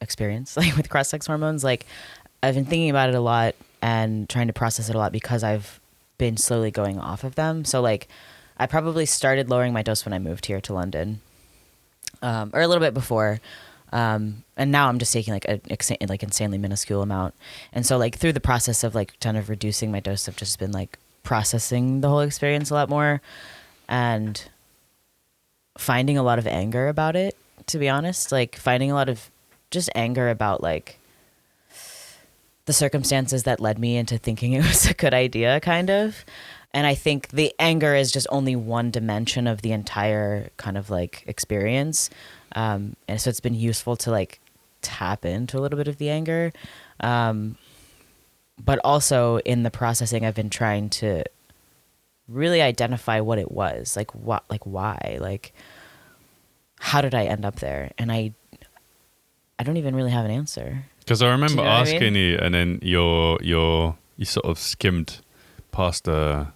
experience, like with cross-sex hormones. Like I've been thinking about it a lot and trying to process it a lot because I've been slowly going off of them. So like I probably started lowering my dose when I moved here to London, or a little bit before. And now I'm just taking like an insanely minuscule amount. And so like through the process of like kind of reducing my dose, I've just been like processing the whole experience a lot more and finding a lot of anger about it, to be honest, like finding a lot of just anger about like the circumstances that led me into thinking it was a good idea, kind of. And I think the anger is just only one dimension of the entire kind of like experience. And so it's been useful to like tap into a little bit of the anger. But also in the processing, I've been trying to really identify what it was, like what, like why, like how did I end up there? And I don't even really have an answer. Because I remember Do you know what I asking mean? you, and then you sort of skimmed past the.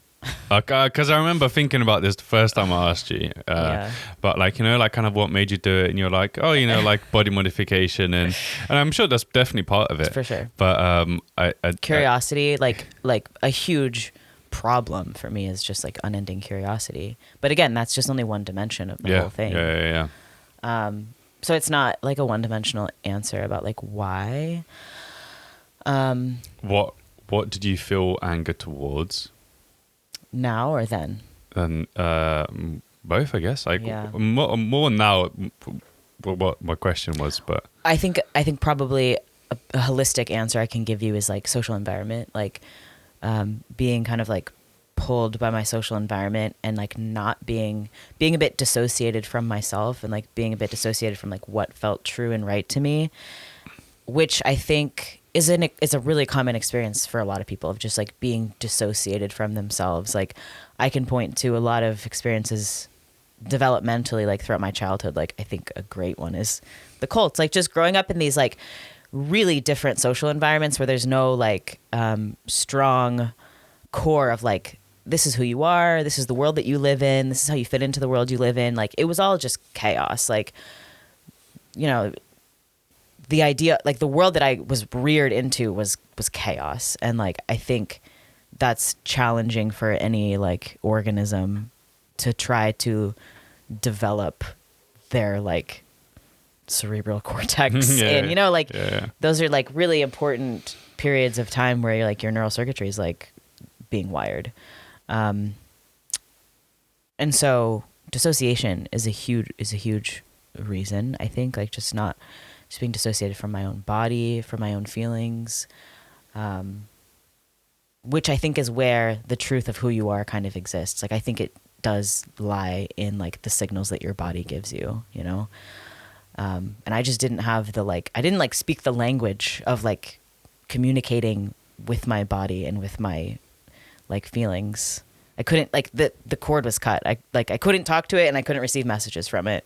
Because I remember thinking about this the first time I asked you, Yeah. but like, you know, like kind of what made you do it, and you're like, oh, you know, like body modification, and I'm sure that's definitely part of it. For sure. But Curiosity, like a huge problem for me is just like unending curiosity. But again, that's just only one dimension of the whole thing. Yeah. So it's not like a one-dimensional answer about like why. What did you feel anger towards? Now or then? And both, I guess. Like Yeah. more now. What my question was, but I think probably a holistic answer I can give you is like social environment, like being kind of like pulled by my social environment and like not being a bit dissociated from myself and like being a bit dissociated from like what felt true and right to me, which I think is a really common experience for a lot of people of just like being dissociated from themselves. Like I can point to a lot of experiences developmentally, like throughout my childhood. Like I think a great one is the cults, like just growing up in these like really different social environments where there's no like strong core of like, this is who you are, this is the world that you live in, this is how you fit into the world you live in. Like it was all just chaos. Like, you know, the idea, like the world that I was reared into was chaos. And like, I think that's challenging for any like organism to try to develop their like cerebral cortex. And, you know, like those are like really important periods of time where you're like your neural circuitry is like being wired. And so dissociation is a huge reason, I think, like just being dissociated from my own body, from my own feelings, which I think is where the truth of who you are kind of exists. Like I think it does lie in like the signals that your body gives you, you know? And I just didn't have I didn't like speak the language of like communicating with my body and with my like feelings. I couldn't, like the cord was cut. I couldn't talk to it and I couldn't receive messages from it.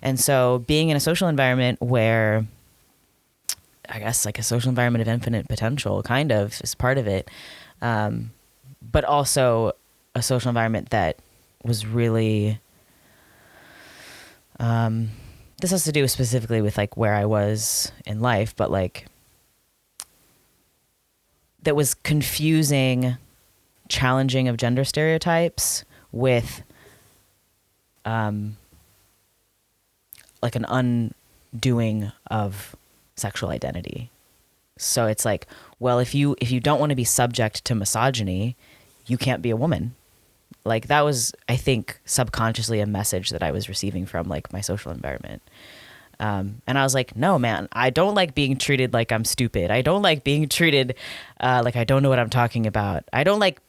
And so being in a social environment where I guess like a social environment of infinite potential kind of is part of it. But also a social environment that was really, this has to do specifically with like where I was in life, but like that was confusing, challenging of gender stereotypes with like an undoing of sexual identity. So it's like, well, if you don't want to be subject to misogyny, you can't be a woman. Like that was, I think, subconsciously a message that I was receiving from like my social environment. And I was like, no, man, I don't like being treated like I'm stupid. I don't like being treated like I don't know what I'm talking about. I don't like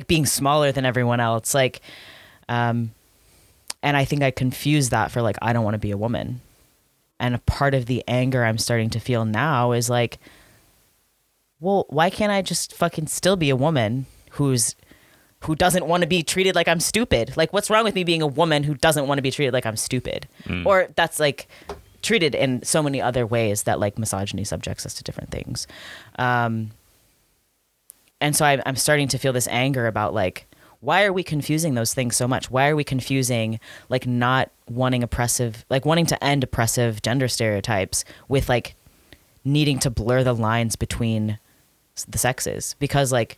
being smaller than everyone else. Like, and I think I confused that for like, I don't want to be a woman. And a part of the anger I'm starting to feel now is like, well, why can't I just fucking still be a woman who doesn't want to be treated like I'm stupid? Like, what's wrong with me being a woman who doesn't want to be treated like I'm stupid? Or that's like treated in so many other ways that like misogyny subjects us to different things. And so I'm starting to feel this anger about like, why are we confusing those things so much? Why are we confusing like not wanting wanting to end oppressive gender stereotypes with like needing to blur the lines between the sexes, because like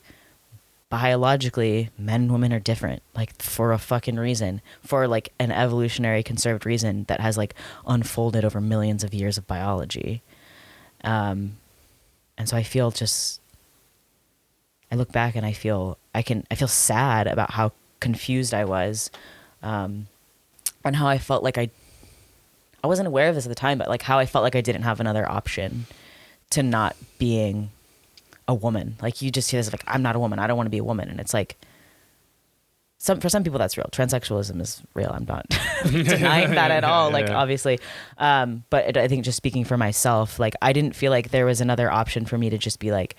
biologically men and women are different, like for a fucking reason, for like an evolutionary conserved reason that has like unfolded over millions of years of biology. And so I feel I look back and I feel sad about how confused I was, and how I felt like I wasn't aware of this at the time, but like how I felt like I didn't have another option to not being a woman. Like you just hear this like, I'm not a woman, I don't want to be a woman, and it's like for some people that's real. Transsexualism is real. I'm not denying that at all. Like obviously, but I think just speaking for myself, like I didn't feel like there was another option for me to just be like.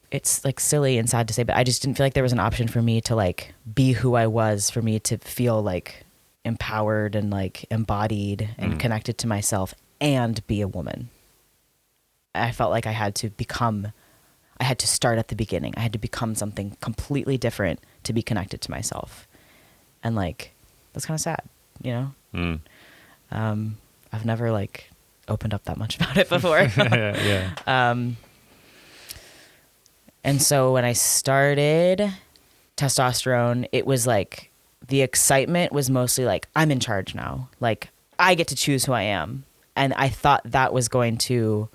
It's like silly and sad to say, but I just didn't feel like there was an option for me to like be who I was, for me to feel like empowered and like embodied and connected to myself and be a woman. I felt like I had to start at the beginning. I had to become something completely different to be connected to myself. And like, that's kind of sad, you know? I've never like opened up that much about it before. And so when I started testosterone, it was like the excitement was mostly like, I'm in charge now. Like I get to choose who I am. And I thought that was going to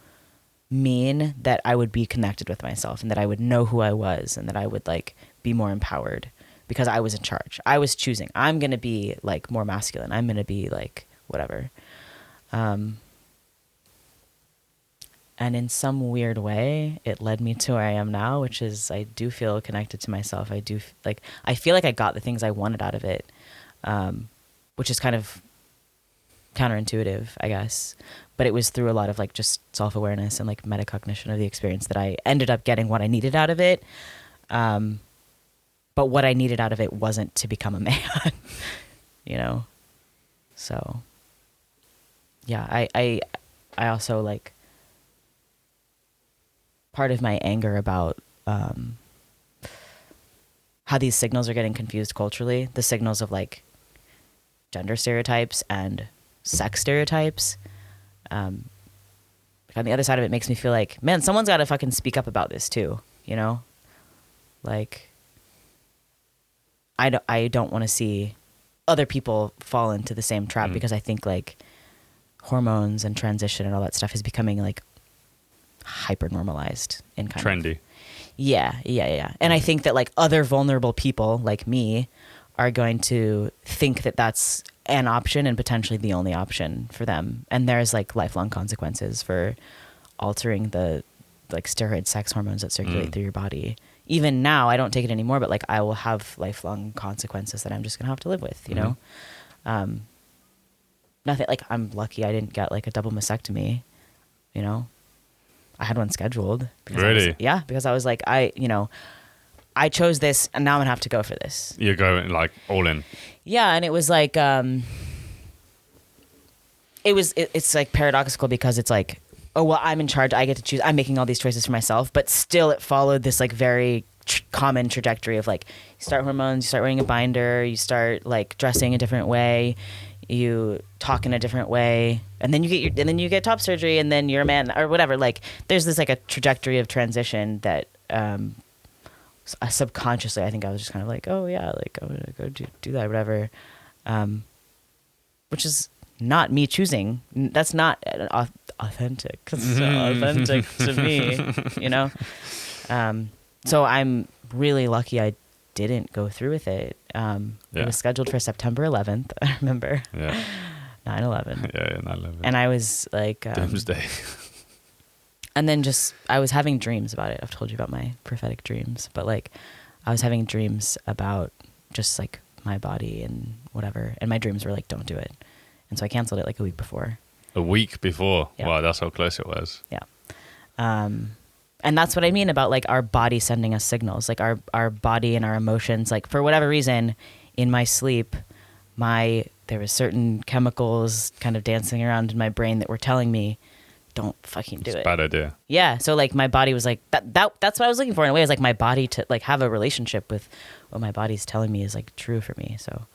mean that I would be connected with myself and that I would know who I was and that I would like be more empowered because I was in charge. I was choosing. I'm going to be like more masculine. I'm going to be like whatever. And in some weird way, it led me to where I am now, which is I do feel connected to myself. I feel like I got the things I wanted out of it, which is kind of counterintuitive, I guess. But it was through a lot of like just self-awareness and like metacognition of the experience that I ended up getting what I needed out of it. But what I needed out of it wasn't to become a man, you know? So yeah, I also like, part of my anger about how these signals are getting confused culturally, the signals of like gender stereotypes and sex stereotypes. On the other side of it makes me feel like, man, someone's got to fucking speak up about this too, you know? Like, I don't want to see other people fall into the same trap because I think like hormones and transition and all that stuff is becoming like hyper normalized and kind trendy. Of, yeah. And I think that like other vulnerable people like me are going to think that that's an option and potentially the only option for them. And there's like lifelong consequences for altering the like steroid sex hormones that circulate through your body. Even now, I don't take it anymore, but like I will have lifelong consequences that I'm just gonna have to live with, you know? Nothing like, I'm lucky I didn't get like a double mastectomy, you know? I had one scheduled. Really? Because I was like, I chose this and now I'm gonna have to go for this. You're going like all in. Yeah, and it was like, it's like paradoxical because it's like, oh, well, I'm in charge. I get to choose. I'm making all these choices for myself. But still it followed this like very common trajectory of like, you start hormones, you start wearing a binder, you start like dressing a different way, you talk in a different way, and then you get top surgery, and then you're a man or whatever. Like there's this like a trajectory of transition that subconsciously I think I was just kind of like, oh yeah, like I'm gonna go do that, whatever, which is not me choosing. That's not authentic. It's authentic to me, you know. So I'm really lucky I didn't go through with it. It was scheduled for September 11th. I remember. Yeah. 9/11. Yeah, 9/11. And I was like, Doomsday. And then just I was having dreams about it. I've told you about my prophetic dreams, but like I was having dreams about just like my body and whatever. And my dreams were like, don't do it. And so I canceled it like a week before. A week before? Yeah. Wow, that's how close it was. Yeah. And that's what I mean about like our body sending us signals, like our body and our emotions. Like for whatever reason, in my sleep, there was certain chemicals kind of dancing around in my brain that were telling me, don't fucking do it. It's a bad idea. Yeah. So like my body was like, that's what I was looking for in a way, is like my body to like have a relationship with what my body's telling me is like true for me. So